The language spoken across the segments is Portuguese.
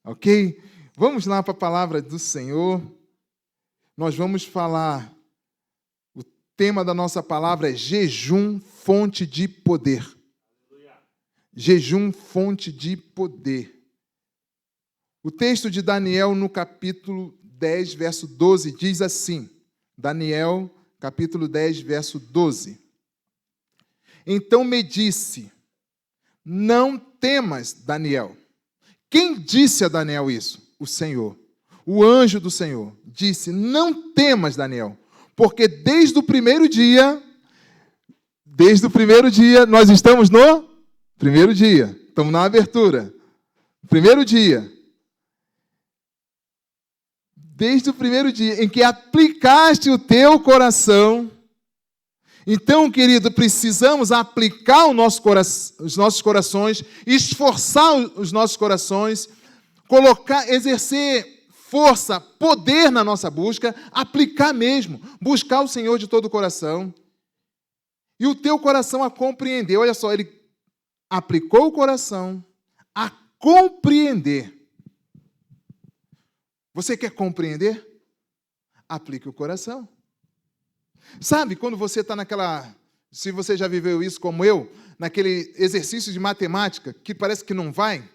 Ok? Vamos lá para a palavra do Senhor. Nós vamos falar, o tema da nossa palavra é jejum, fonte de poder. Jejum, fonte de poder. O texto de Daniel, no capítulo 10, verso 12, diz assim. Daniel, capítulo 10, verso 12. Então me disse, não temas, Daniel. Quem disse a Daniel isso? O Senhor. O anjo do Senhor disse, não temas, Daniel, porque desde o primeiro dia, nós estamos no primeiro dia, estamos na abertura. Primeiro dia. Desde o primeiro dia em que aplicaste o teu coração. Então, querido, precisamos aplicar os nossos corações, esforçar os nossos corações, exercer força, poder na nossa busca, aplicar mesmo, buscar o Senhor de todo o coração. E o teu coração a compreender. Olha só, ele aplicou o coração a compreender. Você quer compreender? Aplique o coração. Sabe, quando você está se você já viveu isso como eu, naquele exercício de matemática, que parece que não vai,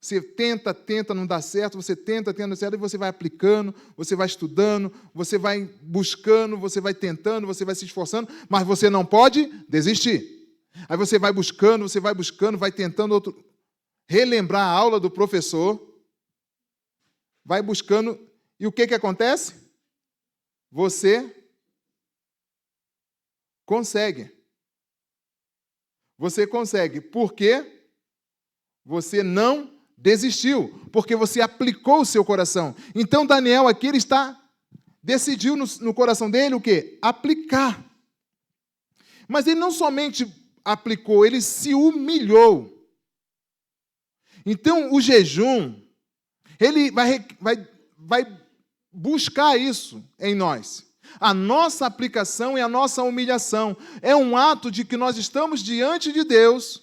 você tenta, não dá certo, você tenta, não dá certo, e você vai aplicando, você vai estudando, você vai buscando, você vai tentando, você vai se esforçando, mas você não pode desistir. Aí você vai buscando, vai tentando relembrar a aula do professor, vai buscando, e o que acontece? Você consegue. Você consegue. Por quê? Você não desistiu. Porque você aplicou o seu coração. Então, Daniel aqui, ele decidiu no coração dele o quê? Aplicar. Mas ele não somente aplicou, ele se humilhou. Então, o jejum, ele vai buscar isso em nós. A nossa aplicação e a nossa humilhação é um ato de que nós estamos diante de Deus,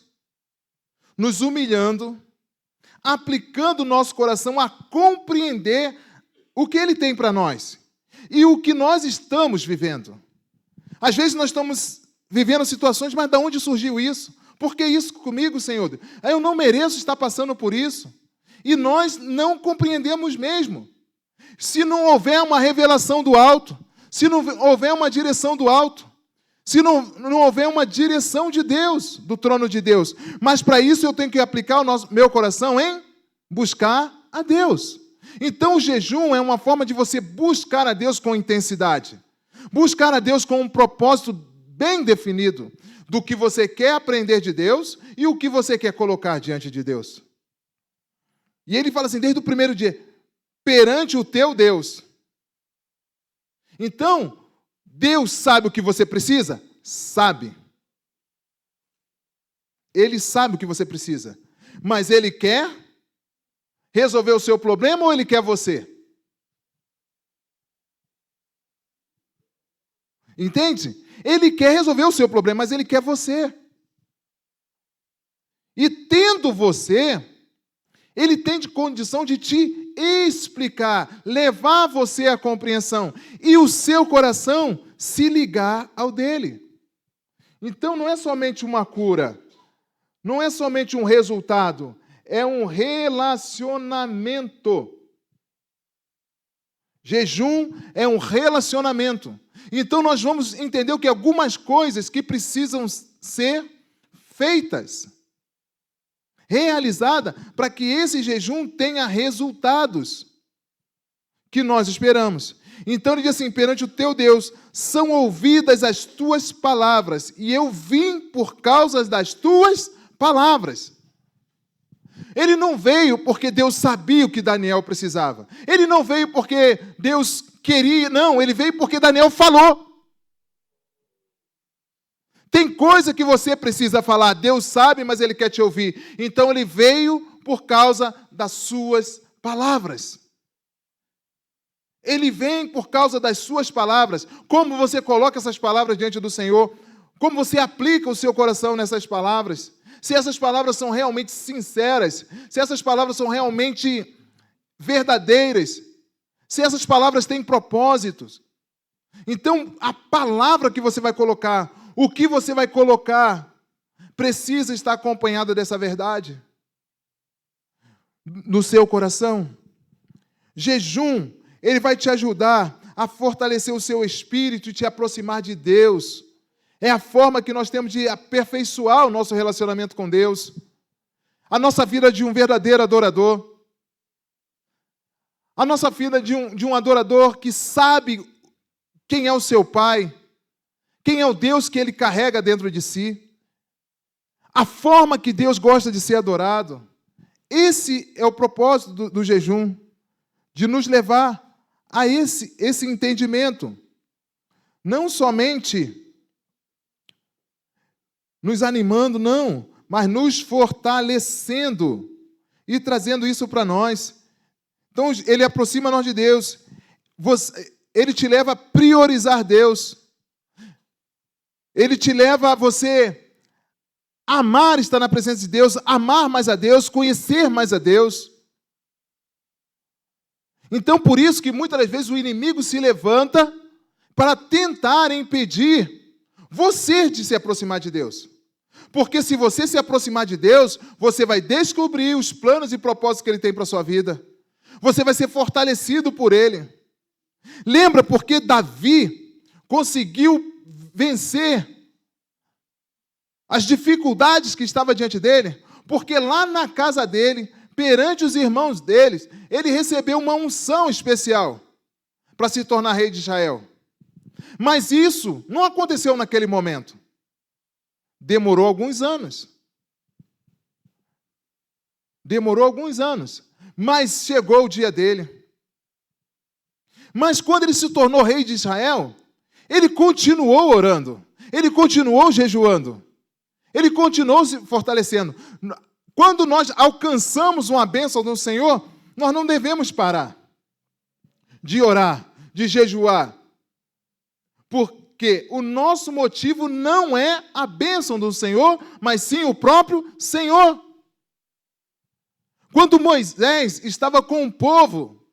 nos humilhando, aplicando o nosso coração a compreender o que Ele tem para nós e o que nós estamos vivendo. Às vezes nós estamos vivendo situações, mas de onde surgiu isso? Por que isso comigo, Senhor? Eu não mereço estar passando por isso. E nós não compreendemos mesmo. Se não houver uma revelação do alto, se não houver uma direção do alto, se não houver uma direção de Deus, do trono de Deus. Mas para isso eu tenho que aplicar meu coração em buscar a Deus. Então o jejum é uma forma de você buscar a Deus com intensidade. Buscar a Deus com um propósito bem definido do que você quer aprender de Deus e o que você quer colocar diante de Deus. E ele fala assim, desde o primeiro dia, perante o teu Deus. Então, Deus sabe o que você precisa? Sabe. Ele sabe o que você precisa. Mas Ele quer resolver o seu problema ou Ele quer você? Entende? Ele quer resolver o seu problema, mas Ele quer você. E tendo você, Ele tem de condição de te explicar, levar você à compreensão e o seu coração se ligar ao dele. Então não é somente uma cura, não é somente um resultado, é um relacionamento. Jejum é um relacionamento. Então nós vamos entender que algumas coisas que precisam ser feitas, realizada, para que esse jejum tenha resultados que nós esperamos. Então ele diz assim, perante o teu Deus, são ouvidas as tuas palavras, e eu vim por causa das tuas palavras. Ele não veio porque Deus sabia o que Daniel precisava. Ele não veio porque Deus queria, não, ele veio porque Daniel falou. Tem coisa que você precisa falar, Deus sabe, mas Ele quer te ouvir. Então Ele veio por causa das suas palavras. Ele vem por causa das suas palavras. Como você coloca essas palavras diante do Senhor? Como você aplica o seu coração nessas palavras? Se essas palavras são realmente sinceras, se essas palavras são realmente verdadeiras, se essas palavras têm propósitos. Então, a palavra que você vai colocar, o que você vai colocar, precisa estar acompanhada dessa verdade no seu coração. Jejum, ele vai te ajudar a fortalecer o seu espírito e te aproximar de Deus. É a forma que nós temos de aperfeiçoar o nosso relacionamento com Deus, a nossa vida de um verdadeiro adorador, a nossa vida de um adorador que sabe quem é o seu Pai, quem é o Deus que ele carrega dentro de si, a forma que Deus gosta de ser adorado. Esse é o propósito do jejum, de nos levar a esse entendimento. Não somente nos animando, não, mas nos fortalecendo e trazendo isso para nós. Então, ele aproxima nós de Deus. Ele te leva a priorizar Deus. Ele te leva a você amar estar na presença de Deus, amar mais a Deus, conhecer mais a Deus. Então, por isso que muitas das vezes o inimigo se levanta para tentar impedir você de se aproximar de Deus. Porque se você se aproximar de Deus, você vai descobrir os planos e propósitos que Ele tem para a sua vida. Você vai ser fortalecido por Ele. Lembra porque Davi conseguiu vencer as dificuldades que estavam diante dele? Porque lá na casa dele, perante os irmãos deles, ele recebeu uma unção especial para se tornar rei de Israel. Mas isso não aconteceu naquele momento. Demorou alguns anos. Demorou alguns anos. Mas chegou o dia dele. Mas quando ele se tornou rei de Israel, ele continuou orando. Ele continuou jejuando. Ele continuou se fortalecendo. Quando nós alcançamos uma bênção do Senhor, nós não devemos parar de orar, de jejuar. Porque o nosso motivo não é a bênção do Senhor, mas sim o próprio Senhor. Quando Moisés estava com o povo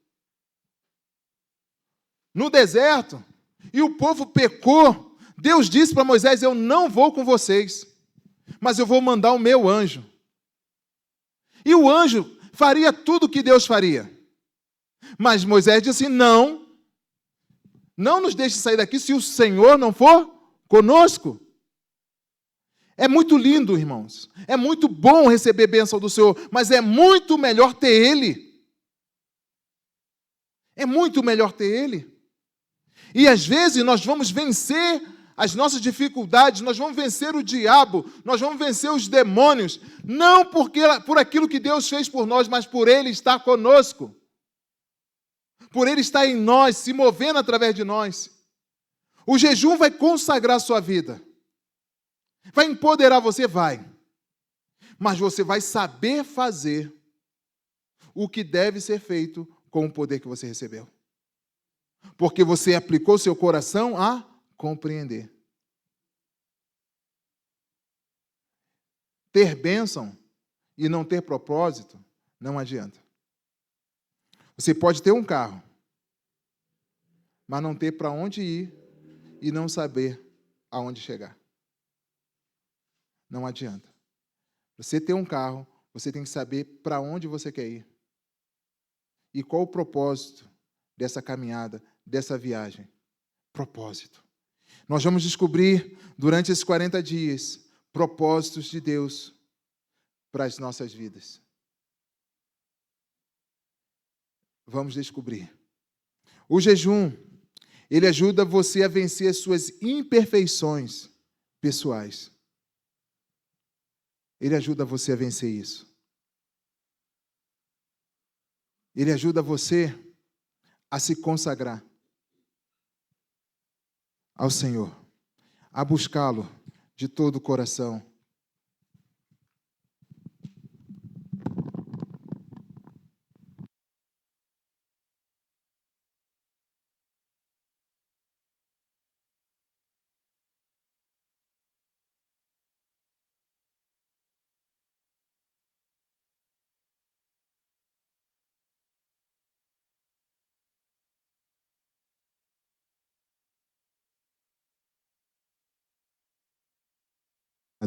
no deserto, e o povo pecou, Deus disse para Moisés: eu não vou com vocês, mas eu vou mandar o meu anjo. E o anjo faria tudo o que Deus faria. Mas Moisés disse assim: não nos deixe sair daqui se o Senhor não for conosco. É muito lindo, irmãos. É muito bom receber bênção do Senhor, mas é muito melhor ter Ele. É muito melhor ter Ele. E às vezes nós vamos vencer as nossas dificuldades, nós vamos vencer o diabo, nós vamos vencer os demônios, não por aquilo que Deus fez por nós, mas por Ele estar conosco. Por Ele estar em nós, se movendo através de nós. O jejum vai consagrar a sua vida. Vai empoderar você? Vai. Mas você vai saber fazer o que deve ser feito com o poder que você recebeu. Porque você aplicou seu coração a compreender. Ter bênção e não ter propósito não adianta. Você pode ter um carro, mas não ter para onde ir e não saber aonde chegar. Não adianta. Você ter um carro, você tem que saber para onde você quer ir. E qual o propósito dessa caminhada, dessa viagem? Propósito. Nós vamos descobrir, durante esses 40 dias, propósitos de Deus para as nossas vidas. Vamos descobrir. O jejum, ele ajuda você a vencer as suas imperfeições pessoais. Ele ajuda você a vencer isso. Ele ajuda você a se consagrar ao Senhor, a buscá-lo de todo o coração.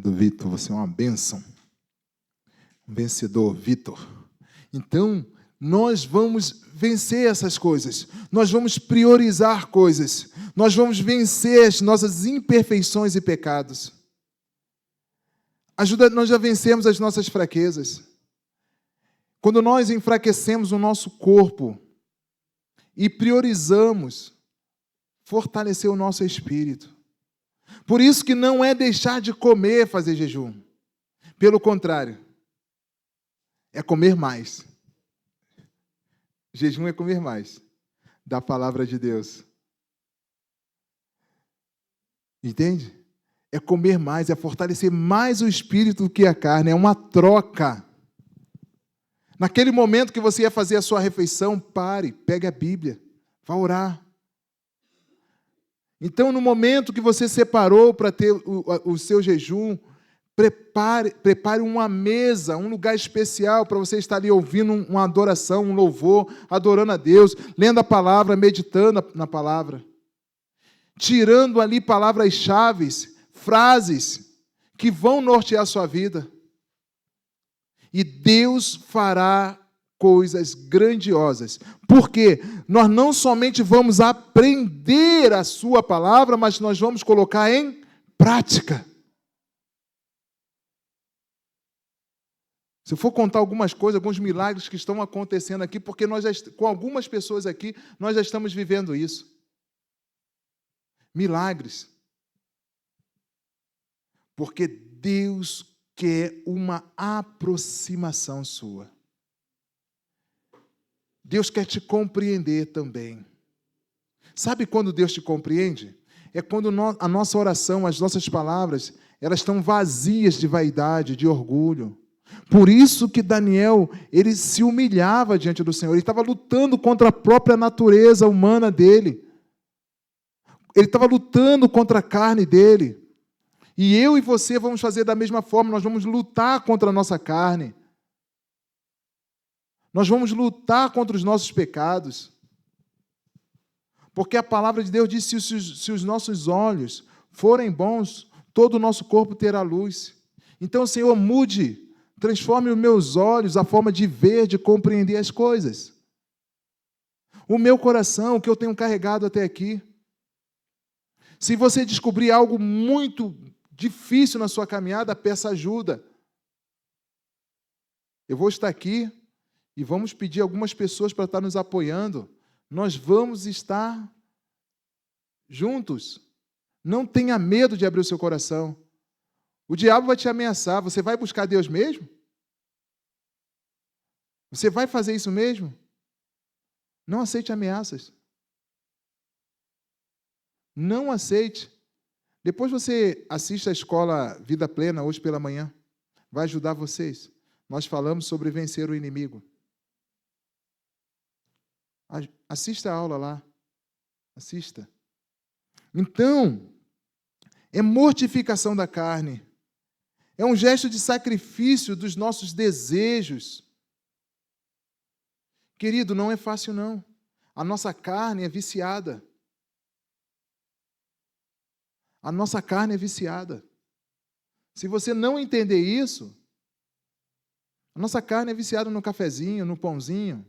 Obrigado, Vitor. Você é uma bênção. Um vencedor, Vitor. Então, nós vamos vencer essas coisas. Nós vamos priorizar coisas. Nós vamos vencer as nossas imperfeições e pecados. Ajuda nós a vencermos as nossas fraquezas. Quando nós enfraquecemos o nosso corpo e priorizamos fortalecer o nosso espírito. Por isso que não é deixar de comer fazer jejum. Pelo contrário, é comer mais. Jejum é comer mais da palavra de Deus. Entende? É comer mais, é fortalecer mais o espírito do que a carne, é uma troca. Naquele momento que você ia fazer a sua refeição, pare, pegue a Bíblia, vá orar. Então, no momento que você separou para ter o seu jejum, prepare uma mesa, um lugar especial para você estar ali ouvindo uma adoração, um louvor, adorando a Deus, lendo a palavra, meditando na palavra. Tirando ali palavras-chave, frases que vão nortear a sua vida. E Deus fará coisas grandiosas. Porque nós não somente vamos aprender a sua palavra, mas nós vamos colocar em prática. Se eu for contar algumas coisas, alguns milagres que estão acontecendo aqui, porque com algumas pessoas aqui, nós já estamos vivendo isso. Milagres. Porque Deus quer uma aproximação sua. Deus quer te compreender também. Sabe quando Deus te compreende? É quando a nossa oração, as nossas palavras, elas estão vazias de vaidade, de orgulho. Por isso que Daniel, ele se humilhava diante do Senhor. Ele estava lutando contra a própria natureza humana dele. Ele estava lutando contra a carne dele. E eu e você vamos fazer da mesma forma. Nós vamos lutar contra a nossa carne. Nós vamos lutar contra os nossos pecados. Porque a palavra de Deus diz que se os nossos olhos forem bons, todo o nosso corpo terá luz. Então, Senhor, mude, transforme os meus olhos, a forma de ver, de compreender as coisas. O meu coração, o que eu tenho carregado até aqui. Se você descobrir algo muito difícil na sua caminhada, peça ajuda. Eu vou estar aqui e vamos pedir algumas pessoas para estar nos apoiando. Nós vamos estar juntos. Não tenha medo de abrir o seu coração. O diabo vai te ameaçar. Você vai buscar Deus mesmo? Você vai fazer isso mesmo? Não aceite ameaças. Não aceite. Depois você assiste a escola Vida Plena, hoje pela manhã. Vai ajudar vocês. Nós falamos sobre vencer o inimigo. Assista a aula lá. Assista. Então, é mortificação da carne. É um gesto de sacrifício dos nossos desejos. Querido, não é fácil não. A nossa carne é viciada. A nossa carne é viciada. Se você não entender isso, a nossa carne é viciada no cafezinho, no pãozinho.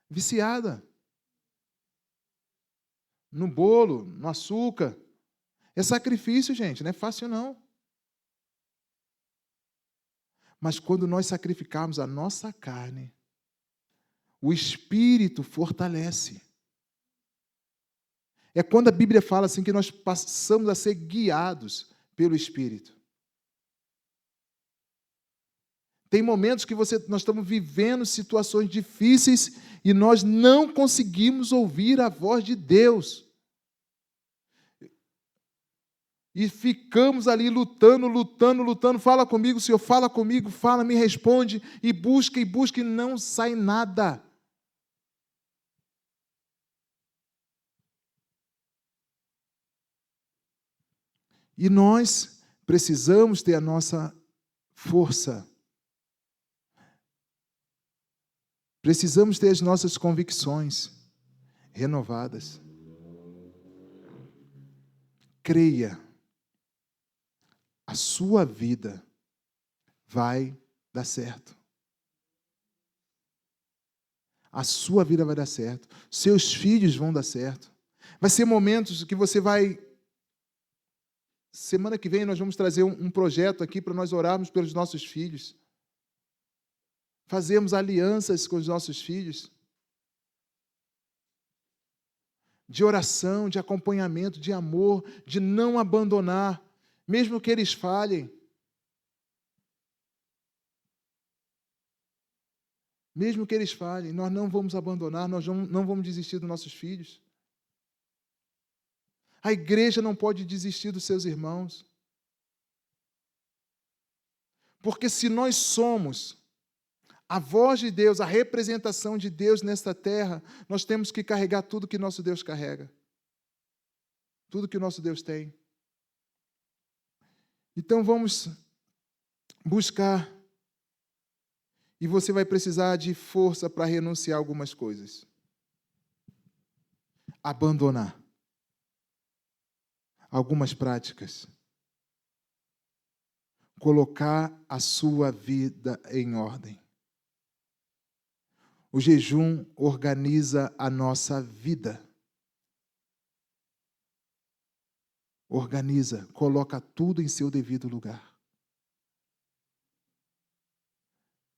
Viciada. No bolo, no açúcar. É sacrifício, gente, não é fácil não. Mas quando nós sacrificarmos a nossa carne, o Espírito fortalece. É quando a Bíblia fala assim que nós passamos a ser guiados pelo Espírito. Tem momentos que nós estamos vivendo situações difíceis e nós não conseguimos ouvir a voz de Deus. E ficamos ali lutando. Fala comigo, Senhor, fala comigo, fala, me responde. E busca, e não sai nada. E nós precisamos ter a nossa força. Precisamos ter as nossas convicções renovadas. Creia. a sua vida vai dar certo. A sua vida vai dar certo. Seus filhos vão dar certo. Vai ser momentos que você vai... Semana que vem nós vamos trazer um projeto aqui para nós orarmos pelos nossos filhos. Fazermos alianças com os nossos filhos. De oração, de acompanhamento, de amor, de não abandonar, mesmo que eles falhem. Mesmo que eles falhem, nós não vamos abandonar, nós não vamos desistir dos nossos filhos. A igreja não pode desistir dos seus irmãos. Porque se nós somos a voz de Deus, a representação de Deus nesta terra, nós temos que carregar tudo que nosso Deus carrega. Tudo que nosso Deus tem. Então vamos buscar. E você vai precisar de força para renunciar a algumas coisas. Abandonar algumas práticas. Colocar a sua vida em ordem. O jejum organiza a nossa vida. Organiza, coloca tudo em seu devido lugar.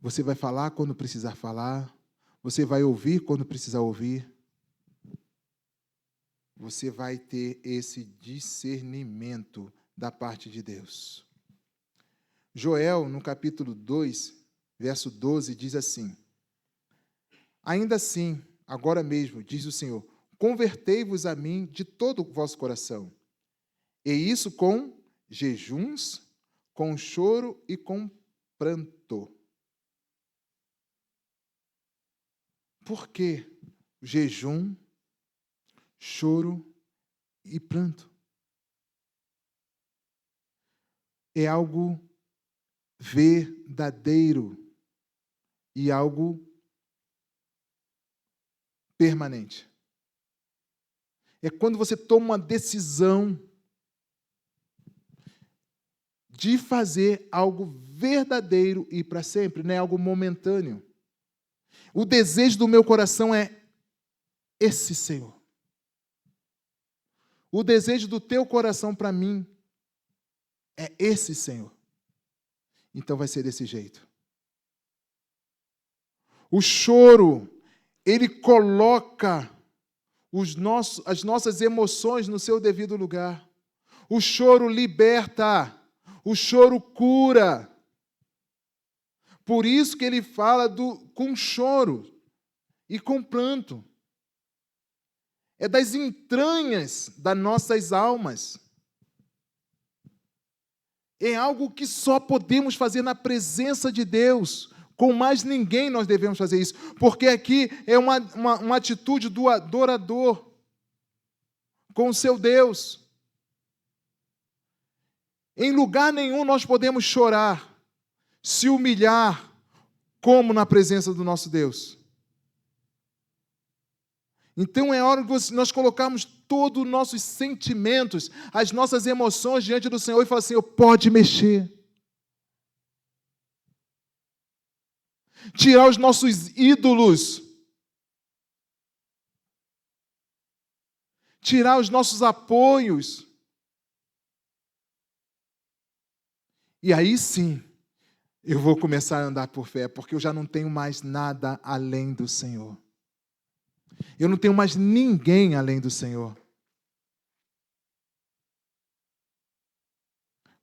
Você vai falar quando precisar falar. Você vai ouvir quando precisar ouvir. Você vai ter esse discernimento da parte de Deus. Joel, no capítulo 2, verso 12, diz assim: ainda assim, agora mesmo, diz o Senhor, convertei-vos a mim de todo o vosso coração, e isso com jejuns, com choro e com pranto. Por que jejum, choro e pranto? É algo verdadeiro e algo permanente. É quando você toma uma decisão de fazer algo verdadeiro e para sempre, não é algo momentâneo. O desejo do meu coração é esse, Senhor. O desejo do teu coração para mim é esse, Senhor. Então vai ser desse jeito. O choro, ele coloca as nossas emoções no seu devido lugar. O choro liberta. O choro cura. Por isso que ele fala com choro e com pranto. É das entranhas das nossas almas. É algo que só podemos fazer na presença de Deus. Com mais ninguém nós devemos fazer isso. Porque aqui é uma atitude do adorador com o seu Deus. Em lugar nenhum nós podemos chorar, se humilhar, como na presença do nosso Deus. Então é hora de nós colocarmos todos os nossos sentimentos, as nossas emoções diante do Senhor e falar: Senhor, pode mexer. Tirar os nossos ídolos. Tirar os nossos apoios. E aí sim, eu vou começar a andar por fé, porque eu já não tenho mais nada além do Senhor. Eu não tenho mais ninguém além do Senhor.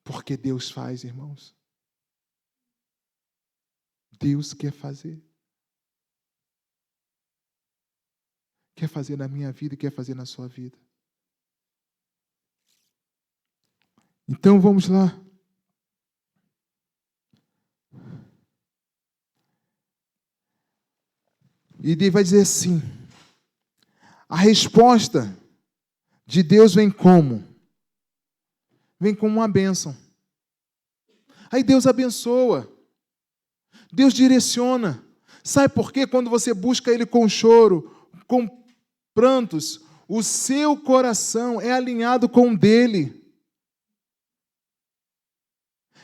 Porque Deus faz, irmãos. Deus quer fazer. Quer fazer na minha vida e quer fazer na sua vida. Então vamos lá. E ele vai dizer assim: a resposta de Deus vem como? Vem como uma bênção. Aí Deus abençoa. Deus direciona. Sabe por quê? Quando você busca Ele com choro, com prantos, o seu coração é alinhado com o dele.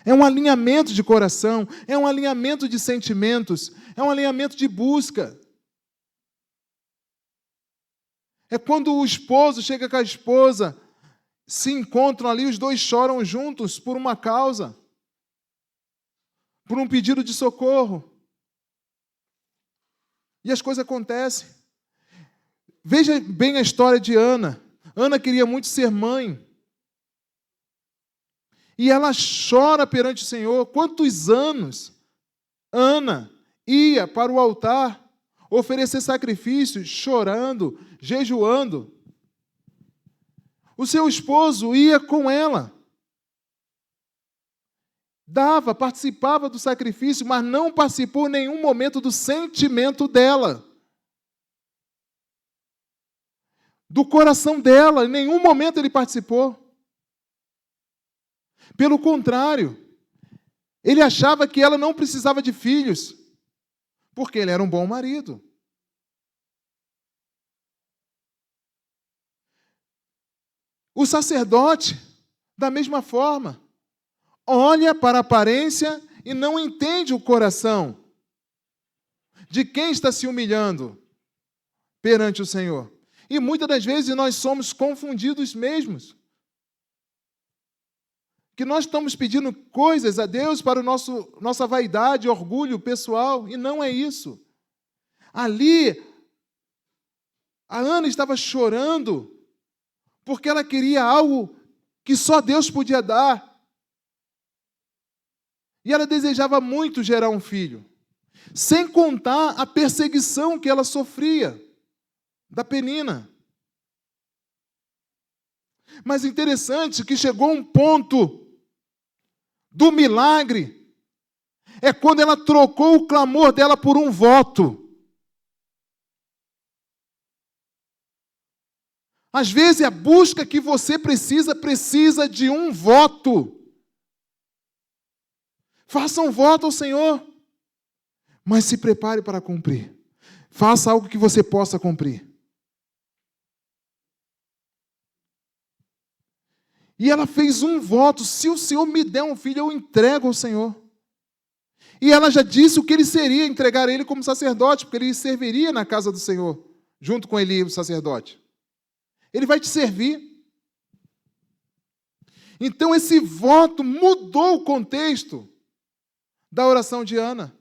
É um alinhamento de coração, é um alinhamento de sentimentos, é um alinhamento de busca. É quando o esposo chega com a esposa, se encontram ali, os dois choram juntos por uma causa, por um pedido de socorro. E as coisas acontecem. Veja bem a história de Ana. Ana queria muito ser mãe. E ela chora perante o Senhor. Quantos anos Ana ia para o altar oferecer sacrifícios, chorando, jejuando. O seu esposo ia com ela. Participava do sacrifício, mas não participou em nenhum momento do sentimento dela. Do coração dela, em nenhum momento ele participou. Pelo contrário, ele achava que ela não precisava de filhos, porque ele era um bom marido. O sacerdote, da mesma forma, olha para a aparência e não entende o coração de quem está se humilhando perante o Senhor. E muitas das vezes nós somos confundidos mesmos. Que nós estamos pedindo coisas a Deus para o nossa vaidade, orgulho pessoal, e não é isso. Ali, a Ana estava chorando porque ela queria algo que só Deus podia dar. E ela desejava muito gerar um filho, sem contar a perseguição que ela sofria da Penina. Mas interessante que chegou um ponto do milagre, é quando ela trocou o clamor dela por um voto. Às vezes a busca que você precisa de um voto. Faça um voto ao Senhor, mas se prepare para cumprir. Faça algo que você possa cumprir. E ela fez um voto: se o Senhor me der um filho, eu entrego ao Senhor. E ela já disse o que ele seria, entregar ele como sacerdote, porque ele serviria na casa do Senhor, junto com Eli, o sacerdote. Ele vai te servir. Então esse voto mudou o contexto da oração de Ana.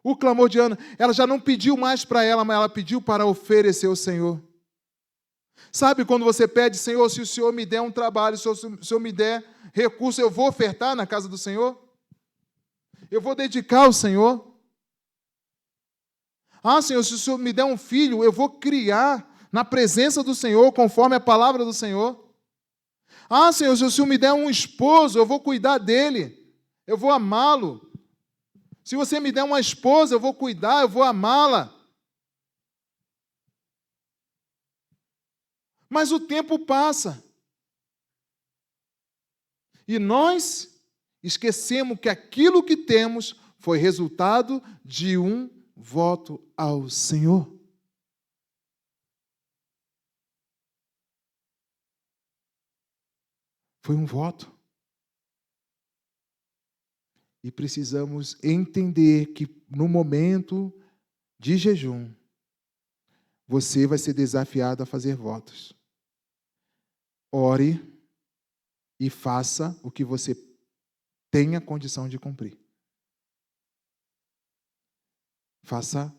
O clamor de Ana, ela já não pediu mais para ela, mas ela pediu para oferecer ao Senhor. Sabe quando você pede: Senhor, se o Senhor me der um trabalho, se o Senhor me der recurso, eu vou ofertar na casa do Senhor? Eu vou dedicar ao Senhor? Ah, Senhor, se o Senhor me der um filho, eu vou criar na presença do Senhor, conforme a palavra do Senhor. Ah, Senhor, se o Senhor me der um esposo, eu vou cuidar dele, eu vou amá-lo. Se você me der uma esposa, eu vou cuidar, eu vou amá-la. Mas o tempo passa. E nós esquecemos que aquilo que temos foi resultado de um voto ao Senhor. Foi um voto. E precisamos entender que no momento de jejum, você vai ser desafiado a fazer votos. Ore e faça o que você tenha condição de cumprir. Faça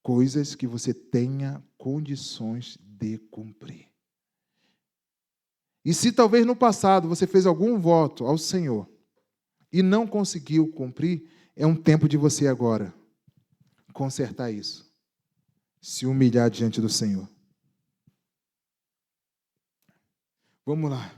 coisas que você tenha condições de cumprir. E se talvez no passado você fez algum voto ao Senhor e não conseguiu cumprir, é um tempo de você agora consertar isso. Se humilhar diante do Senhor. Vamos lá.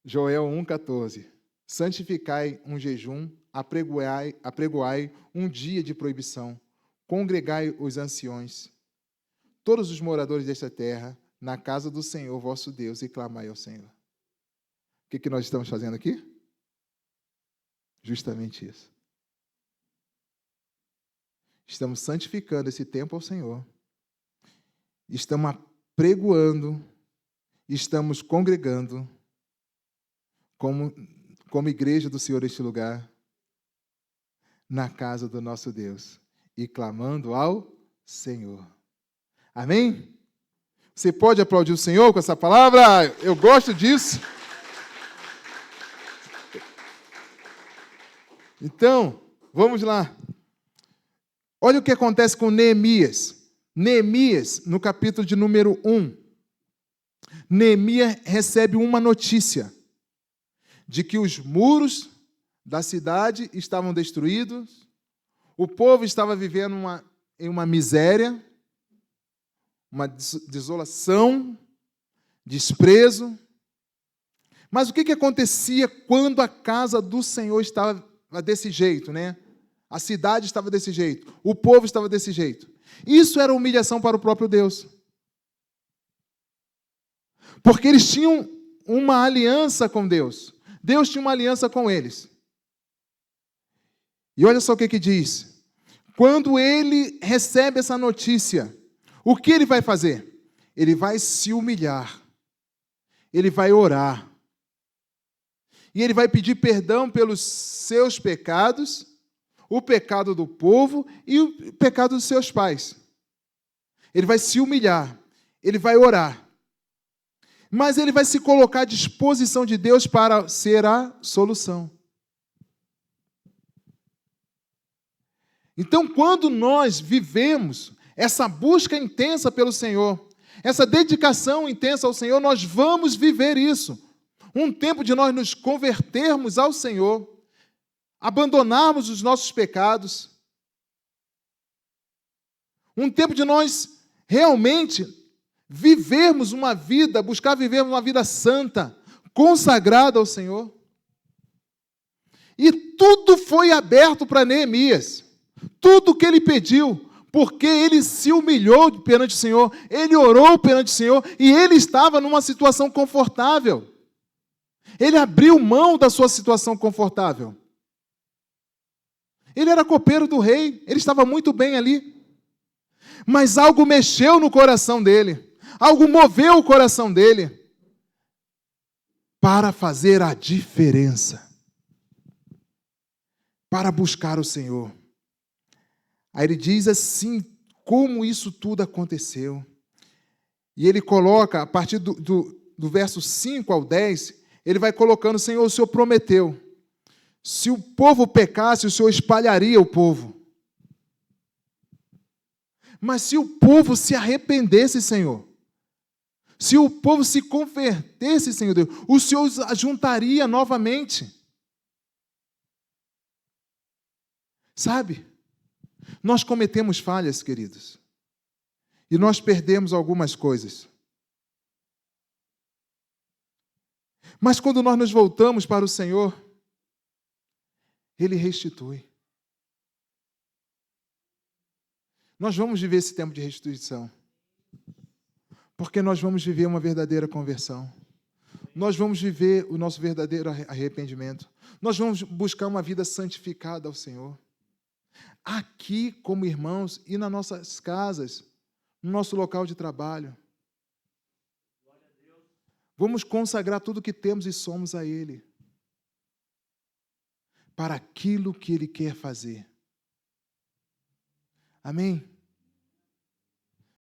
Joel 1,14. Santificai um jejum, apregoai um dia de proibição, congregai os anciões, todos os moradores desta terra, na casa do Senhor vosso Deus, e clamai ao Senhor. O que nós estamos fazendo aqui? Justamente isso. Estamos santificando esse tempo ao Senhor. Estamos apregoando, estamos congregando como igreja do Senhor neste lugar, na casa do nosso Deus, e clamando ao Senhor. Amém? Você pode aplaudir o Senhor com essa palavra? Eu gosto disso. Então, vamos lá. Olha o que acontece com Neemias. Neemias, no capítulo de número 1, Neemias recebe uma notícia de que os muros da cidade estavam destruídos, o povo estava vivendo em uma miséria, uma desolação, desprezo. Mas o que acontecia quando a casa do Senhor estava desse jeito, né? A cidade estava desse jeito, o povo estava desse jeito. Isso era humilhação para o próprio Deus. Porque eles tinham uma aliança com Deus. Deus tinha uma aliança com eles. E olha só o que diz. Quando ele recebe essa notícia, o que ele vai fazer? Ele vai se humilhar. Ele vai orar. E ele vai pedir perdão pelos seus pecados, o pecado do povo e o pecado dos seus pais. Ele vai se humilhar. Ele vai orar. Mas ele vai se colocar à disposição de Deus para ser a solução. Então, quando nós vivemos essa busca intensa pelo Senhor, essa dedicação intensa ao Senhor, nós vamos viver isso. Um tempo de nós nos convertermos ao Senhor, abandonarmos os nossos pecados. Um tempo de nós realmente vivermos uma vida, buscar vivermos uma vida santa, consagrada ao Senhor. E tudo foi aberto para Neemias. Tudo o que ele pediu, porque ele se humilhou perante o Senhor, ele orou perante o Senhor e ele estava numa situação confortável. Ele abriu mão da sua situação confortável. Ele era copeiro do rei, ele estava muito bem ali. Mas algo mexeu no coração dele, algo moveu o coração dele para fazer a diferença, para buscar o Senhor. Aí ele diz assim, como isso tudo aconteceu. E ele coloca, a partir do verso 5 ao 10, ele vai colocando, Senhor, o Senhor prometeu. Se o povo pecasse, o Senhor espalharia o povo. Mas se o povo se arrependesse, Senhor, se o povo se convertesse, Senhor Deus, o Senhor os ajuntaria novamente. Sabe? Nós cometemos falhas, queridos. E nós perdemos algumas coisas. Mas quando nós nos voltamos para o Senhor, Ele restitui. Nós vamos viver esse tempo de restituição. Porque nós vamos viver uma verdadeira conversão. Nós vamos viver o nosso verdadeiro arrependimento. Nós vamos buscar uma vida santificada ao Senhor. Aqui, como irmãos, e nas nossas casas, no nosso local de trabalho. Vamos consagrar tudo que temos e somos a Ele. Para aquilo que Ele quer fazer. Amém?